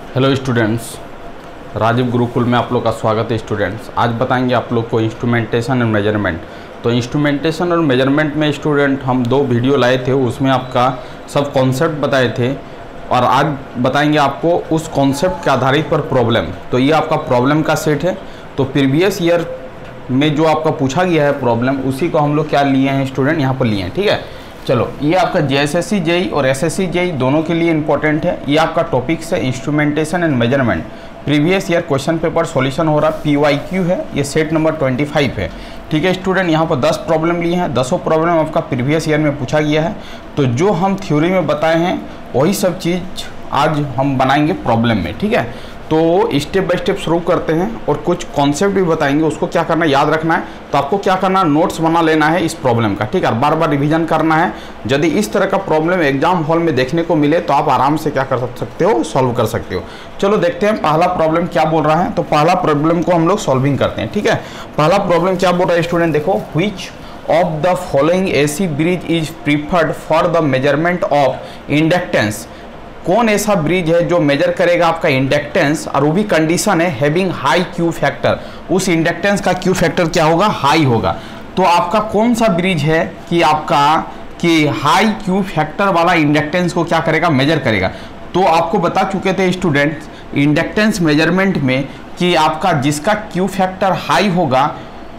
Hello students, Rajiv Gurukul में आप लोग का स्वागत है। स्टूडेंट्स आज बताएंगे आप लोग को इंस्ट्रूमेंटेशन और मेजरमेंट। तो इंस्ट्रूमेंटेशन और मेजरमेंट में स्टूडेंट हम 2 वीडियो लाए थे, उसमें आपका सब कॉन्सेप्ट बताए थे और आज बताएंगे आपको उस कॉन्सेप्ट के आधारित पर प्रॉब्लम। तो ये आपका प्रॉब्लम का सेट है। तो प्रीवियस ईयर में जो आपका पूछा गया है प्रॉब्लम, उसी को हम लोग क्या लिए हैं स्टूडेंट, यहाँ पर लिए हैं। ठीक है, चलो ये आपका JSSC JEE और SSC JEE दोनों के लिए इंपॉर्टेंट है। ये आपका टॉपिक्स है instrumentation and measurement. Previous year question paper solution हो रहा है, PYQ है, ये सेट नंबर 25 है। ठीक है स्टूडेंट, यहाँ पर 10 प्रॉब्लम लिए हैं। 10 प्रॉब्लम आपका प्रीवियस ईयर में पूछा गया है। तो जो हम थ्योरी में बताए हैं वही सब चीज़ आज हम बनाएंगे प्रॉब्लम में। ठीक है, तो स्टेप बाय स्टेप शुरू करते हैं और कुछ कॉन्सेप्ट भी बताएंगे, उसको क्या करना है, याद रखना है। तो आपको क्या करना है, नोट्स बना लेना है इस प्रॉब्लम का। ठीक है, बार बार रिवीजन करना है। यदि इस तरह का प्रॉब्लम एग्जाम हॉल में देखने को मिले तो आप आराम से क्या कर सकते हो, सॉल्व कर सकते हो। चलो देखते हैं पहला प्रॉब्लम क्या बोल रहा है। तो पहला प्रॉब्लम को हम लोग सॉल्विंग करते हैं। ठीक है, पहला प्रॉब्लम क्या बोल रहा है स्टूडेंट, देखो, which of the following AC bridge is preferred for the measurement of inductance. कौन ऐसा ब्रिज है जो मेजर करेगा आपका इंडक्टेंस, और वो भी कंडीशन है हैविंग हाई क्यू फैक्टर। उस इंडक्टेंस का क्यू फैक्टर क्या होगा, हाई होगा। तो आपका कौन सा ब्रिज है कि आपका कि हाई क्यू फैक्टर वाला इंडक्टेंस को क्या करेगा, मेजर करेगा। तो आपको बता चुके थे स्टूडेंट्स इंडक्टेंस मेजरमेंट में कि आपका जिसका क्यू फैक्टर हाई होगा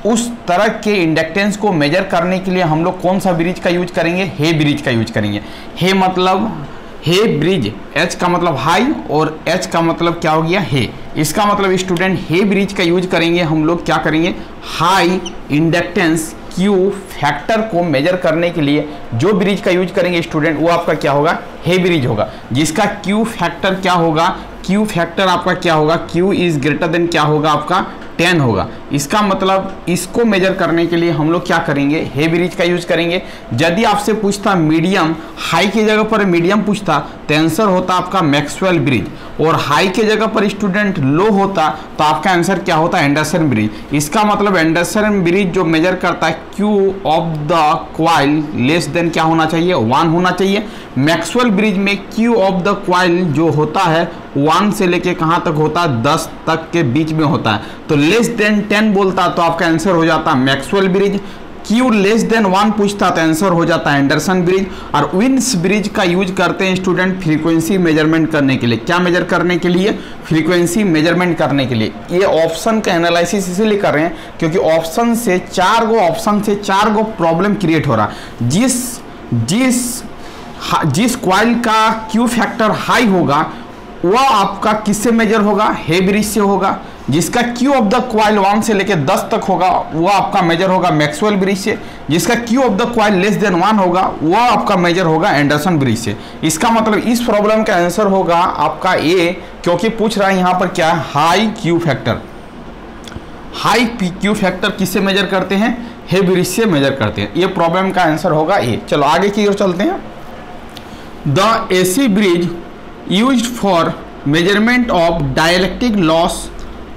उस तरह के इंडक्टेंस को मेजर करने के लिए हम लोग कौन सा ब्रिज का यूज करेंगे, हे ब्रिज का यूज करेंगे। हे मतलब हे ब्रिज, H का मतलब हाई और H का मतलब क्या हो गया, हे। इसका मतलब स्टूडेंट हे ब्रिज का यूज करेंगे हम लोग, क्या करेंगे, हाई इंडक्टेंस क्यू फैक्टर को मेजर करने के लिए जो ब्रिज का यूज करेंगे स्टूडेंट, वो आपका क्या होगा, हे ब्रिज होगा। जिसका क्यू फैक्टर क्या होगा, क्यू फैक्टर आपका क्या होगा, क्यू इज ग्रेटर देन क्या होगा आपका 10 होगा। इसका मतलब इसको मेजर करने के लिए हम लोग क्या करेंगे, हे ब्रिज का यूज करेंगे। यदि आपसे पूछता मीडियम, हाई की जगह पर मीडियम पूछता तो आंसर होता आपका मैक्सवेल ब्रिज, और हाई के जगह पर स्टूडेंट लो होता तो आपका आंसर क्या होता, एंडरसन ब्रिज। इसका मतलब एंडरसन ब्रिज जो मेजर करता है Q of the coil less than क्या होना चाहिए, 1 होना चाहिए। मैक्सवेल ब्रिज में क्यू ऑफ द क्वाइल जो होता है 1 से लेके कहाँ तक होता है, 10 तक के बीच में होता है। तो लेस देन 10 बोलता तो आपका आंसर हो जाता Maxwell bridge. Q less than 1 पूछता तो आंसर हो जाता है एंडरसन ब्रिज। और विन्स ब्रिज का यूज करते हैं स्टूडेंट फ्रीक्वेंसी मेजरमेंट करने के लिए। क्या मेजर करने के लिए, फ्रीक्वेंसी मेजरमेंट करने के लिए। ये ऑप्शन का एनालिसिस इसीलिए कर रहे हैं क्योंकि ऑप्शन से 4 गो प्रॉब्लम क्रिएट हो रहा। जिस क्वाइल का क्यू फैक्टर हाई होगा वह आपका किससे मेजर होगा, हे ब्रिज से होगा। जिसका क्यू ऑफ द क्वाइल 1 से लेकर 10 तक होगा वह आपका मेजर होगा मैक्सवेल ब्रिज से। जिसका Q of the coil less than 1 होगा वह आपका मेजर होगा एंडरसन ब्रिज से। इसका मतलब इस प्रॉब्लम का आंसर होगा आपका ए, क्योंकि पूछ रहा है यहाँ पर क्या, high Q factor. High Q factor किससे मेजर करते हैं, हे ब्रिज से मेजर करते हैं। ये प्रॉब्लम का आंसर होगा ए। चलो आगे की ओर चलते हैं। The AC bridge used for measurement of dielectric loss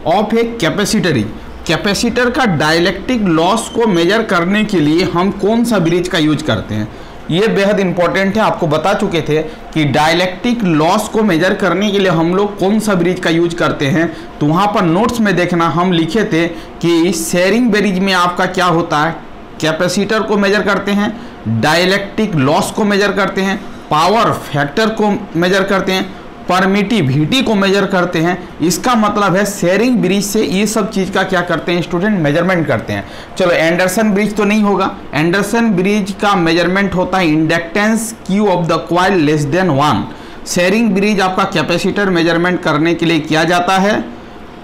of a capacitor। Capacitor का डाइलेक्ट्रिक लॉस को मेजर करने के लिए हम कौन सा ब्रिज का यूज करते हैं, ये बेहद इंपॉर्टेंट है। आपको बता चुके थे कि डाइलेक्ट्रिक लॉस को मेजर करने के लिए हम लोग कौन सा ब्रिज का यूज करते हैं। तो वहाँ पर नोट्स में देखना, हम लिखे थे कि शेयरिंग ब्रिज में आपका क्या होता है, कैपेसिटर को मेजर करते हैं, डाइलेक्ट्रिक लॉस को मेजर करते हैं, पावर फैक्टर को मेजर करते हैं, परमिटिविटी को मेजर करते हैं। इसका मतलब है शेयरिंग ब्रिज से ये सब चीज़ का क्या करते हैं स्टूडेंट, मेजरमेंट करते हैं। चलो एंडरसन ब्रिज तो नहीं होगा। एंडरसन ब्रिज का मेजरमेंट होता है inductance Q of the coil less than 1। Sharing bridge आपका कैपेसिटर मेजरमेंट करने के लिए किया जाता है,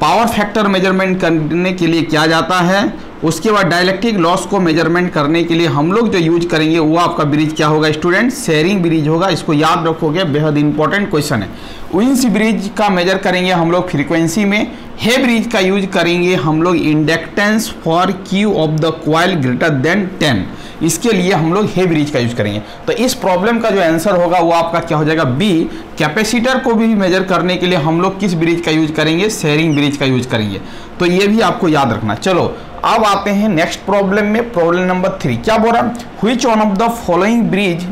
पावर फैक्टर मेजरमेंट करने के लिए किया जाता है। उसके बाद डाइलेक्ट्रिक लॉस को मेजरमेंट करने के लिए हम लोग जो यूज करेंगे वो आपका ब्रिज क्या होगा स्टूडेंट, शेयरिंग ब्रिज होगा। इसको याद रखोगे, बेहद इंपॉर्टेंट क्वेश्चन है। विन्स ब्रिज का मेजर करेंगे हम लोग फ्रीक्वेंसी में। हे ब्रिज का यूज करेंगे हम लोग inductance for Q of the coil greater than 10। इसके लिए हम लोग हे ब्रिज का यूज करेंगे। तो इस प्रॉब्लम का जो आंसर होगा वो आपका क्या हो जाएगा, बी। कैपेसिटर को भी मेजर करने के लिए हम लोग किस ब्रिज का यूज करेंगे, शेयरिंग ब्रिज का यूज करेंगे। तो ये भी आपको याद रखना। चलो अब आते हैं नेक्स्ट प्रॉब्लम में, प्रॉब्लम नंबर 3। क्या बोल रहा, which one of the following bridge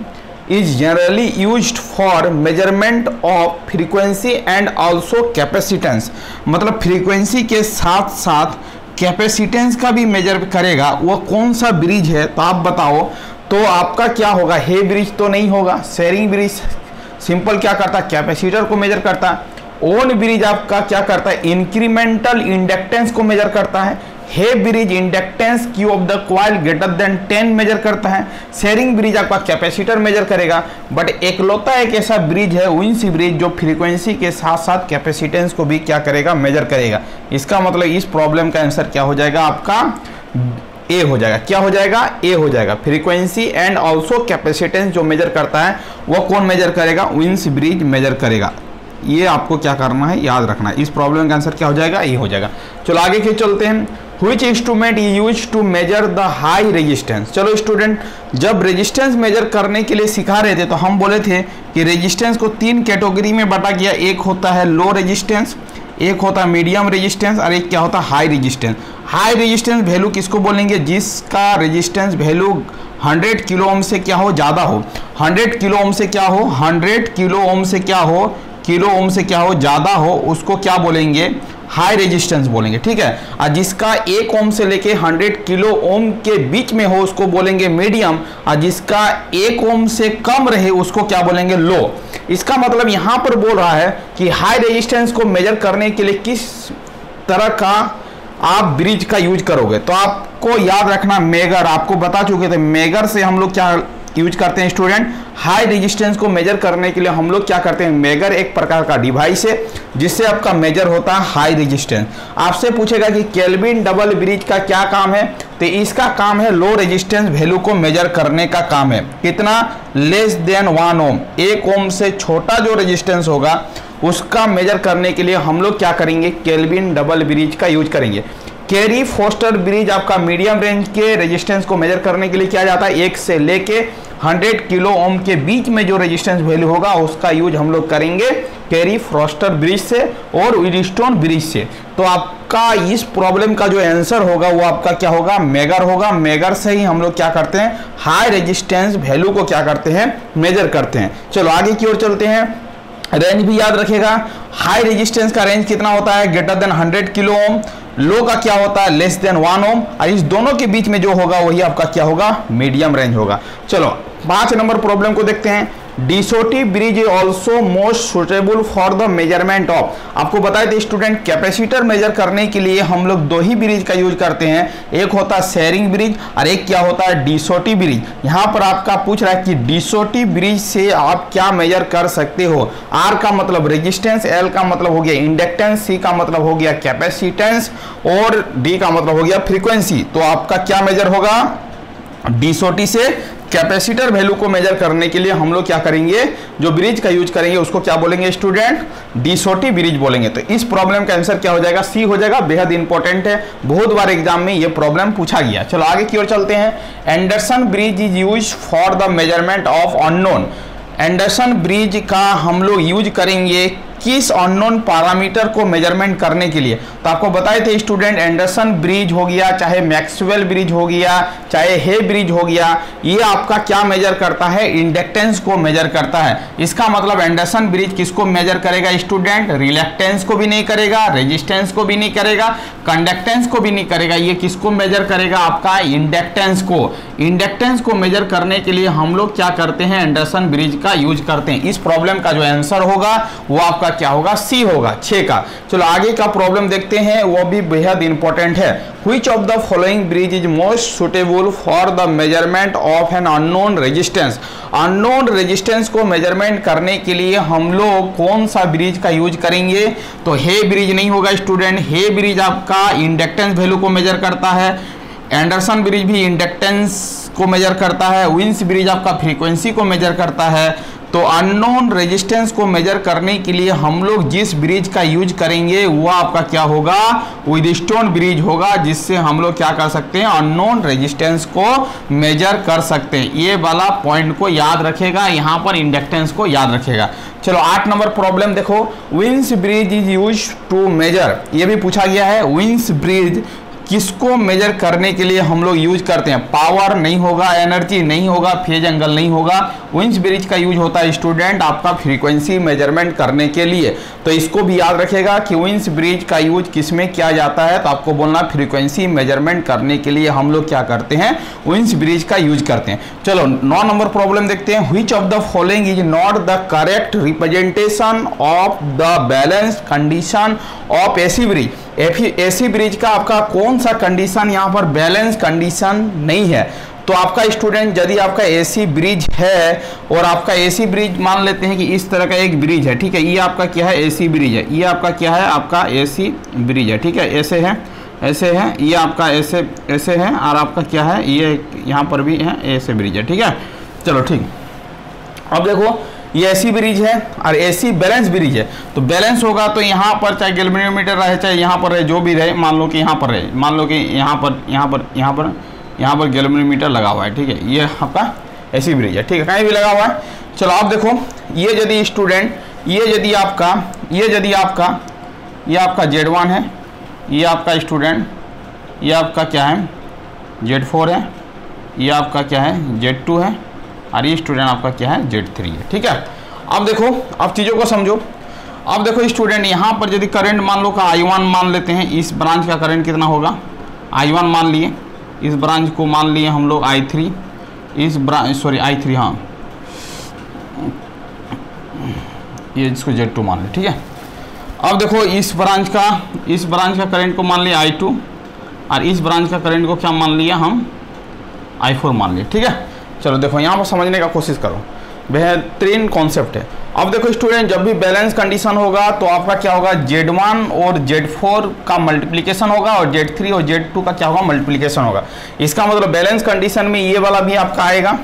is generally used for measurement of frequency and also capacitance. मतलब फ्रीक्वेंसी के साथ साथ कैपेसिटेंस का भी मेजर करेगा, वो कौन सा ब्रिज है तो आप बताओ। तो आपका क्या होगा, हे ब्रिज तो नहीं होगा, शेयरिंग ब्रिज सिंपल क्या करता है, कैपेसिटर को मेजर करता है। ओन ब्रिज आपका क्या करता है, इंक्रीमेंटल इंडक्टेंस को मेजर करता है। Hay bridge inductance Q of the coil greater than 10 measure करता है। शेयरिंग ब्रिज आपका कैपेसिटर मेजर करेगा। बट एकलौता एक ऐसा ब्रिज है विंस ब्रिज जो फ्रीक्वेंसी के साथ साथ कैपेसिटेंस को भी क्या करेगा, मेजर करेगा। इसका मतलब इस प्रॉब्लम का आंसर क्या हो जाएगा, आपका ए हो जाएगा। क्या हो जाएगा, ए हो जाएगा। फ्रीक्वेंसी एंड ऑल्सो कैपेसिटेंस जो मेजर करता है वो कौन मेजर करेगा, विंस ब्रिज मेजर करेगा। ये आपको क्या करना है, याद रखना है। इस प्रॉब्लम का आंसर क्या हो जाएगा, ए हो जाएगा। चलो आगे के चलते हैं। Which instrument is used to measure the high resistance? चलो स्टूडेंट, जब रेजिस्टेंस मेजर करने के लिए सिखा रहे थे तो हम बोले थे कि रेजिस्टेंस को 3 कैटेगरी में बांटा गया। एक होता है लो रेजिस्टेंस, एक होता है मीडियम रेजिस्टेंस और एक क्या होता है, high resistance. High resistance value किसको बोलेंगे, जिसका रेजिस्टेंस वैल्यू 100 किलो ओम से क्या हो, ज़्यादा हो। 100 किलो ओम से क्या हो, 100 किलो ओम से क्या हो, किलो ओम से क्या हो, ज़्यादा हो, उसको क्या बोलेंगे, हाई रेजिस्टेंस बोलेंगे। ठीक है। और जिसका 1 ओम से लेके 100 किलो ओम के बीच में हो उसको बोलेंगे मीडियम, और जिसका 1 ओम से कम रहे उसको क्या बोलेंगे, लो। इसका मतलब यहाँ पर बोल रहा है कि हाई रेजिस्टेंस को मेजर करने के लिए किस तरह का आप ब्रिज का यूज करोगे। तो आपको याद रखना मेगर, आपको बता चुके थे मेगर से हम लोग क्या यूज करते हैं स्टूडेंट, हाई रेजिस्टेंस को मेजर करने के लिए हम लोग क्या करते हैं, मेगर एक प्रकार का डिवाइस है जिससे आपका मेजर होता है हाई रेजिस्टेंस। आपसे पूछेगा कि केल्विन डबल ब्रिज का क्या काम है, तो इसका काम है लो रेजिस्टेंस वैल्यू को मेजर करने का काम है। कितना, लेस देन 1 ओम, 1 ओम से छोटा जो रेजिस्टेंस होगा उसका मेजर करने के लिए हम लोग क्या करेंगे, केल्विन डबल ब्रिज का यूज करेंगे। कैरी फोस्टर ब्रिज आपका मीडियम रेंज के रेजिस्टेंस को मेजर करने के लिए किया जाता है। 1 से लेके 100 किलो ओम के बीच में जो रेजिस्टेंस वैल्यू होगा उसका यूज हम लोग करेंगे कैरी फोस्टर ब्रिज से और व्हीटस्टोन ब्रिज से। तो आपका इस प्रॉब्लम का जो आंसर होगा वो आपका क्या होगा, मेगर होगा। मेगर से ही हम लोग क्या करते हैं, हाई रेजिस्टेंस वैल्यू को क्या करते हैं, मेजर करते हैं। चलो आगे की ओर चलते हैं। रेंज भी याद रखेगा, हाई रेजिस्टेंस का रेंज कितना होता है, ग्रेटर देन 100 किलो ओम। लो का क्या होता है, लेस देन 1 ओम। और इस दोनों के बीच में जो होगा वही आपका क्या होगा, मीडियम रेंज होगा। चलो 5 नंबर प्रॉब्लम को देखते हैं। De Sauty bridge is also most suitable for the measurement of. आपको बताए थे स्टूडेंट, कैपेसिटर मेजर करने के लिए हम लोग 2 ही ब्रिज का यूज करते हैं। एक होता है शेयरिंग ब्रिज और एक क्या होता है, डिसोटी ब्रिज। यहाँ पर आपका पूछ रहा है कि डिसोटी ब्रिज से आप क्या मेजर कर सकते हो। आर का मतलब रेजिस्टेंस, एल का मतलब हो गया इंडक्टेंस, सी का मतलब हो गया कैपेसिटेंस और डी का मतलब हो गया फ्रीक्वेंसी। तो आपका क्या मेजर होगा, डिसोटी से कैपेसिटर वैल्यू को मेजर करने के लिए हम लोग क्या करेंगे, जो ब्रिज का यूज करेंगे उसको क्या बोलेंगे स्टूडेंट, डिसोटी ब्रिज बोलेंगे। तो इस प्रॉब्लम का आंसर क्या हो जाएगा, सी हो जाएगा। बेहद इंपॉर्टेंट है, बहुत बार एग्जाम में ये प्रॉब्लम पूछा गया। चलो आगे की ओर चलते हैं। Anderson bridge is use for the measurement of unknown. Anderson bridge का हम लोग यूज करेंगे किस अननोन पैरामीटर को मेजरमेंट करने के लिए। तो आपको बताए थे स्टूडेंट, एंडरसन ब्रिज हो गया, चाहे मैक्सवेल ब्रिज हो गया, चाहे हे ब्रिज हो गया, ये आपका क्या मेजर करता है, इंडक्टेंस को मेजर करता है। इसका मतलब एंडरसन ब्रिज किसको मेजर करेगा स्टूडेंट, रिलैक्टेंस को भी नहीं करेगा, रेजिस्टेंस को भी नहीं करेगा, कंडक्टेंस को भी नहीं करेगा। ये किसको मेजर करेगा, आपका इंडक्टेंस को। इंडक्टेंस को मेजर करने के लिए हम लोग क्या करते हैं, एंडरसन ब्रिज का यूज करते हैं। इस प्रॉब्लम का जो आंसर होगा वो आपका क्या होगा, सी होगा, 6 का। चलो आगे का प्रॉब्लम देखते हैं, वो भी बेहद इंपॉर्टेंट है। Which of the following bridge is most suitable for the measurement of an unknown resistance. Unknown resistance को मेजरमेंट करने के लिए हम लोग कौन सा ब्रिज का यूज करेंगे। तो हे ब्रिज नहीं होगा स्टूडेंट, हे ब्रिज आपका इंडक्टेंस वैल्यू को मेजर करता है। एंडरसन ब्रिज भी इंडक्टेंस को मेजर करता है। विंस ब्रिज आपका फ्रीक्वेंसी को मेजर करता है। तो अननोन रेजिस्टेंस को मेजर करने के लिए हम लोग जिस ब्रिज का यूज करेंगे वो आपका क्या होगा, व्हीटस्टोन ब्रिज होगा, जिससे हम लोग क्या कर सकते हैं, अननोन रेजिस्टेंस को मेजर कर सकते हैं। ये वाला पॉइंट को याद रखेगा, यहाँ पर इंडक्टेंस को याद रखेगा। चलो 8 नंबर प्रॉब्लम देखो। Wien's bridge is use to measure, ये भी पूछा गया है। विंस ब्रिज किस उसको मेजर करने के लिए हम लोग यूज करते हैं। पावर नहीं होगा, एनर्जी नहीं होगा, फेज एंगल नहीं होगा। विंस ब्रिज का यूज होता है स्टूडेंट आपका फ्रीक्वेंसी मेजरमेंट करने के लिए। तो इसको भी याद रखेगा कि विंस ब्रिज का यूज किस में किया जाता है, तो आपको बोलना फ्रीक्वेंसी मेजरमेंट करने के लिए हम लोग क्या करते हैं, विंस ब्रिज का यूज करते हैं। चलो 9 नंबर प्रॉब्लम देखते हैं। Which of the following is not the correct representation of the balance condition of AC bridge. AC bridge का आपका कौन सा कंडीशन यहाँ पर बैलेंस कंडीशन नहीं है। तो आपका स्टूडेंट यदि आपका एसी ब्रिज है और आपका एसी ब्रिज मान लेते हैं कि इस तरह का एक ब्रिज है, ठीक है, ये आपका क्या है, एसी ब्रिज है, ये आपका क्या है, आपका एसी ब्रिज है, ठीक है, ऐसे है, ऐसे है, ये आपका ऐसे ऐसे है, और आपका क्या है, ये यहाँ पर भी है, ऐसे ब्रिज है, ठीक है। चलो ठीक, अब देखो ये एसी ब्रिज है और एसी बैलेंस ब्रिज है। तो बैलेंस होगा तो यहाँ पर चाहे गैल्वेनोमीटर रहे, चाहे यहाँ पर रहे, जो भी रहे, मान लो कि यहाँ पर रहे, मान लो कि यहाँ पर गैल्वेनोमीटर लगा हुआ है, ठीक है, ये आपका एसी ब्रिज है, ठीक है, कहीं भी लगा हुआ है। चलो आप देखो, ये यदि स्टूडेंट, ये यदि आपका Z1 है, ये आपका स्टूडेंट, ये आपका क्या है, Z4 है, ये आपका क्या है, Z2 है, और ये स्टूडेंट आपका क्या है, Z3 है, ठीक है। अब देखो, अब चीज़ों को समझो। अब देखो स्टूडेंट, यहाँ पर यदि करंट मान लो का I1 मान लेते हैं, इस ब्रांच का करंट कितना होगा, I1 मान लिए, इस ब्रांच को मान लिए हम लोग I3, इस ब्रांच I3, हाँ, ये इसको Z2 मान लिया, ठीक है। अब देखो इस ब्रांच का करंट को मान लिया I2, और इस ब्रांच का करंट को क्या मान लिया हम, I4 मान लिया, ठीक है। चलो देखो यहाँ पर समझने का कोशिश करो, बेहतरीन कॉन्सेप्ट है। अब देखो स्टूडेंट, जब भी बैलेंस कंडीशन होगा तो आपका क्या होगा, Z1 और Z4 का मल्टीप्लिकेशन होगा और Z3 और Z2 का क्या होगा, मल्टीप्लिकेशन होगा। इसका मतलब बैलेंस कंडीशन में ये वाला भी आपका आएगा,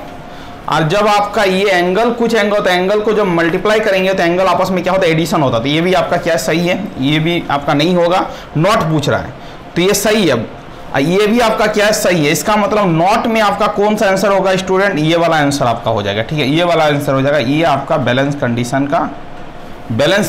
और जब आपका ये एंगल कुछ एंगल होता है, एंगल को जब मल्टीप्लाई करेंगे तो एंगल आपस में क्या होता है, एडिशन होता है। तो ये भी आपका क्या सही है, ये भी आपका नहीं होगा, नॉट पूछ रहा है, तो ये सही है। ये भी आपका क्या है, सही है। इसका मतलब नॉट में आपका कौन सा आंसर होगा स्टूडेंट, ये वाला आंसर आपका हो जाएगा, ठीक है, ये वाला आंसर हो जाएगा। ये आपका बैलेंस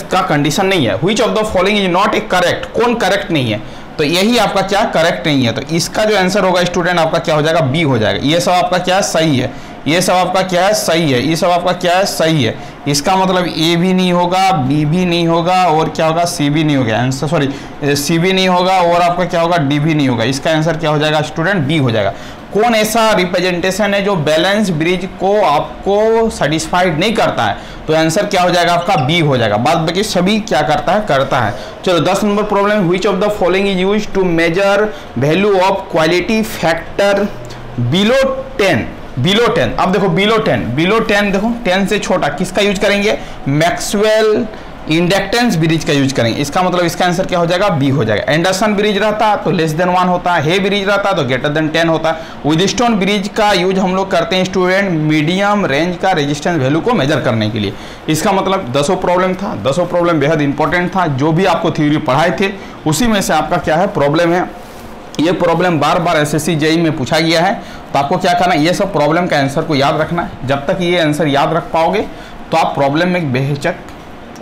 का कंडीशन नहीं है। Which of the following is not A correct, कौन करेक्ट नहीं है, तो यही आपका क्या करेक्ट नहीं है। तो इसका जो आंसर होगा स्टूडेंट आपका क्या हो जाएगा, बी हो जाएगा। ये सब आपका क्या है, सही है, ये सब आपका क्या है, सही है, ये सब आपका क्या है, सही है। इसका मतलब ए भी नहीं होगा, बी भी नहीं होगा, और क्या होगा, सी भी नहीं होगा, आंसर सॉरी सी भी नहीं होगा, और आपका क्या होगा, डी भी नहीं होगा। इसका आंसर क्या हो जाएगा स्टूडेंट, बी हो जाएगा। कौन ऐसा रिप्रेजेंटेशन है जो बैलेंस ब्रिज को आपको सेटिस्फाइड नहीं करता है, तो आंसर क्या हो जाएगा आपका, बी हो जाएगा। बाद बाकी सभी क्या करता है। चलो 10 number problem, which of the following is used to measure value of quality factor below 10। अब देखो बिलो 10 देखो 10 से छोटा किसका यूज करेंगे, मैक्सवेल इंडक्टेंस ब्रिज का यूज करेंगे। इसका मतलब इसका आंसर क्या हो जाएगा, बी हो जाएगा। एंडरसन ब्रिज रहता तो लेस देन 1 होता, हे ब्रिज रहता तो ग्रेटर देन 10 होता। व्हीटस्टोन ब्रिज का यूज हम लोग करते हैं स्टूडेंट मीडियम रेंज का रेजिस्टेंस वैल्यू को मेजर करने के लिए। इसका मतलब 10 प्रॉब्लम था, 10 प्रॉब्लम बेहद इंपॉर्टेंट था। जो भी आपको थ्योरी पढ़ाए थे उसी में से आपका क्या है, प्रॉब्लम है। ये प्रॉब्लम बार बार एसएससी जेईई में पूछा गया है, तो आपको क्या करना है, ये सब प्रॉब्लम का आंसर को याद रखना है। जब तक ये आंसर याद रख पाओगे तो आप प्रॉब्लम में बेहिचक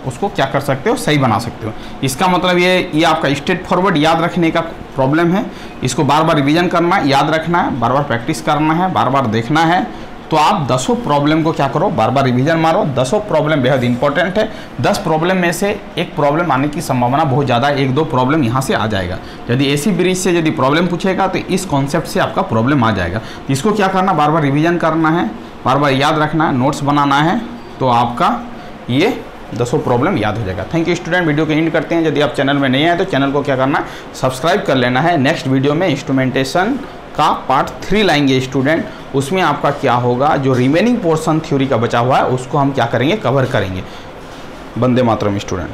उसको क्या कर सकते हो, सही बना सकते हो। इसका मतलब ये आपका स्ट्रेट फॉरवर्ड याद रखने का प्रॉब्लम है। इसको बार बार रिवीजन करना है, याद रखना है, बार बार प्रैक्टिस करना है, बार बार देखना है। तो आप 10 प्रॉब्लम को क्या करो, बार बार रिवीजन मारो। 10 प्रॉब्लम बेहद इंपॉर्टेंट है। 10 प्रॉब्लम में से एक प्रॉब्लम आने की संभावना बहुत ज़्यादा है, 1-2 प्रॉब्लम यहाँ से आ जाएगा। यदि एसी ब्रिज से यदि प्रॉब्लम पूछेगा तो इस कॉन्सेप्ट से आपका प्रॉब्लम आ जाएगा। इसको क्या करना, बार बार रिवीजन करना है, बार बार याद रखना है, नोट्स बनाना है, तो आपका ये 10 प्रॉब्लम याद हो जाएगा। Thank you student. वीडियो को एंड करते हैं। यदि आप चैनल में नहीं आए तो चैनल को क्या करना है, सब्सक्राइब कर लेना है। नेक्स्ट वीडियो में इंस्ट्रूमेंटेशन का पार्ट 3 लाएंगे स्टूडेंट। उसमें आपका क्या होगा, जो रिमेनिंग पोर्शन थ्योरी का बचा हुआ है उसको हम क्या करेंगे, कवर करेंगे। वंदे मातरम स्टूडेंट।